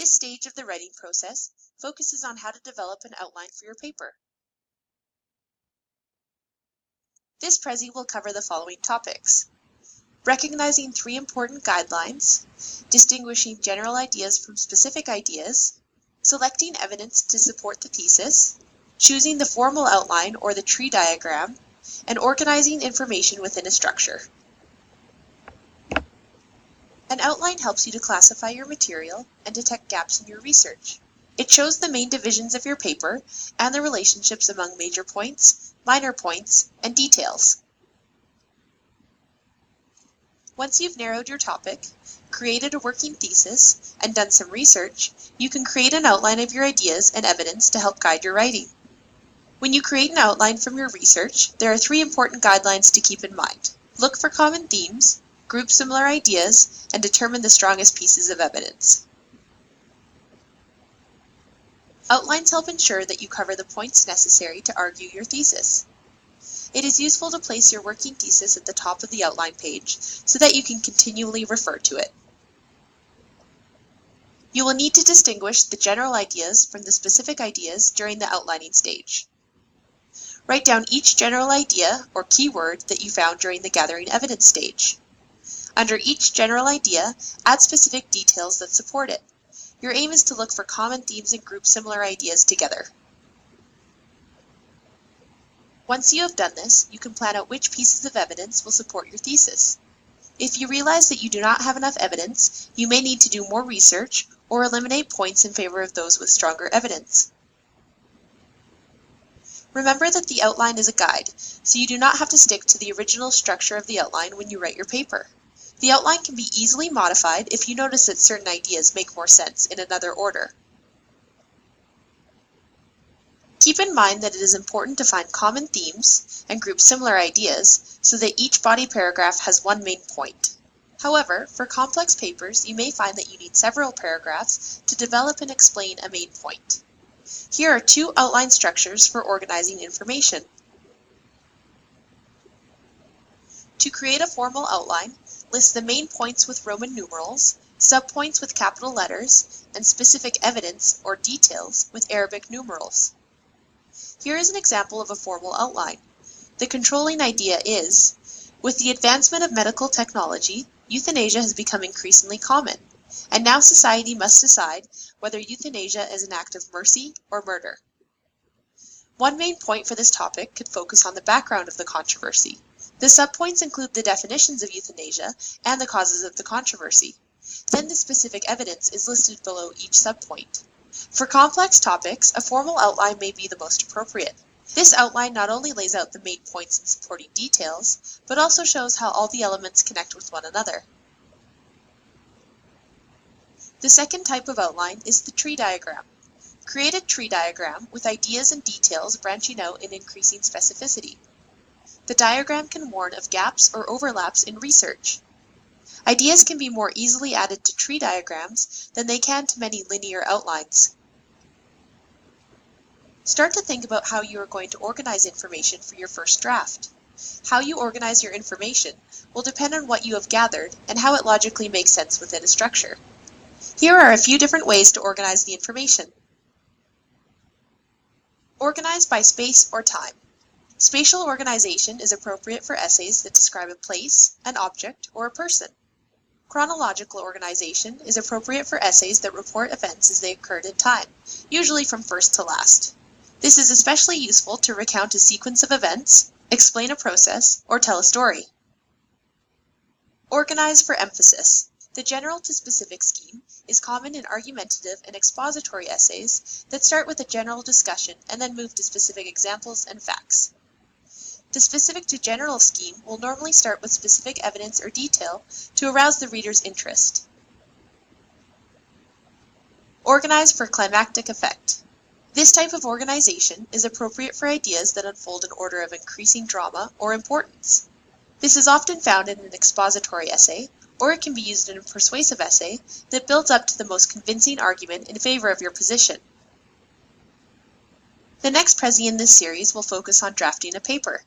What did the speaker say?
This stage of the writing process focuses on how to develop an outline for your paper. This Prezi will cover the following topics: recognizing 3 important guidelines, distinguishing general ideas from specific ideas, selecting evidence to support the thesis, choosing the formal outline or the tree diagram, and organizing information within a structure. An outline helps you to classify your material and detect gaps in your research. It shows the main divisions of your paper and the relationships among major points, minor points, and details. Once you've narrowed your topic, created a working thesis, and done some research, you can create an outline of your ideas and evidence to help guide your writing. When you create an outline from your research, there are 3 important guidelines to keep in mind. Look for common themes, group similar ideas, and determine the strongest pieces of evidence. Outlines help ensure that you cover the points necessary to argue your thesis. It is useful to place your working thesis at the top of the outline page so that you can continually refer to it. You will need to distinguish the general ideas from the specific ideas during the outlining stage. Write down each general idea or keyword that you found during the gathering evidence stage. Under each general idea, add specific details that support it. Your aim is to look for common themes and group similar ideas together. Once you have done this, you can plan out which pieces of evidence will support your thesis. If you realize that you do not have enough evidence, you may need to do more research or eliminate points in favor of those with stronger evidence. Remember that the outline is a guide, so you do not have to stick to the original structure of the outline when you write your paper. The outline can be easily modified if you notice that certain ideas make more sense in another order. Keep in mind that it is important to find common themes and group similar ideas so that each body paragraph has one main point. However, for complex papers, you may find that you need several paragraphs to develop and explain a main point. Here are 2 outline structures for organizing information. To create a formal outline, list the main points with Roman numerals, subpoints with capital letters, and specific evidence or details with Arabic numerals. Here is an example of a formal outline. The controlling idea is, with the advancement of medical technology, euthanasia has become increasingly common, and now society must decide whether euthanasia is an act of mercy or murder. One main point for this topic could focus on the background of the controversy. The subpoints include the definitions of euthanasia and the causes of the controversy. Then the specific evidence is listed below each subpoint. For complex topics, a formal outline may be the most appropriate. This outline not only lays out the main points and supporting details, but also shows how all the elements connect with one another. The second type of outline is the tree diagram. Create a tree diagram with ideas and details branching out in increasing specificity. The diagram can warn of gaps or overlaps in research. Ideas can be more easily added to tree diagrams than they can to many linear outlines. Start to think about how you are going to organize information for your first draft. How you organize your information will depend on what you have gathered and how it logically makes sense within a structure. Here are a few different ways to organize the information. Organize by space or time. Spatial organization is appropriate for essays that describe a place, an object, or a person. Chronological organization is appropriate for essays that report events as they occurred in time, usually from first to last. This is especially useful to recount a sequence of events, explain a process, or tell a story. Organize for emphasis. The general to specific scheme is common in argumentative and expository essays that start with a general discussion and then move to specific examples and facts. The specific to general scheme will normally start with specific evidence or detail to arouse the reader's interest. Organize for climactic effect. This type of organization is appropriate for ideas that unfold in order of increasing drama or importance. This is often found in an expository essay, or it can be used in a persuasive essay that builds up to the most convincing argument in favor of your position. The next Prezi in this series will focus on drafting a paper.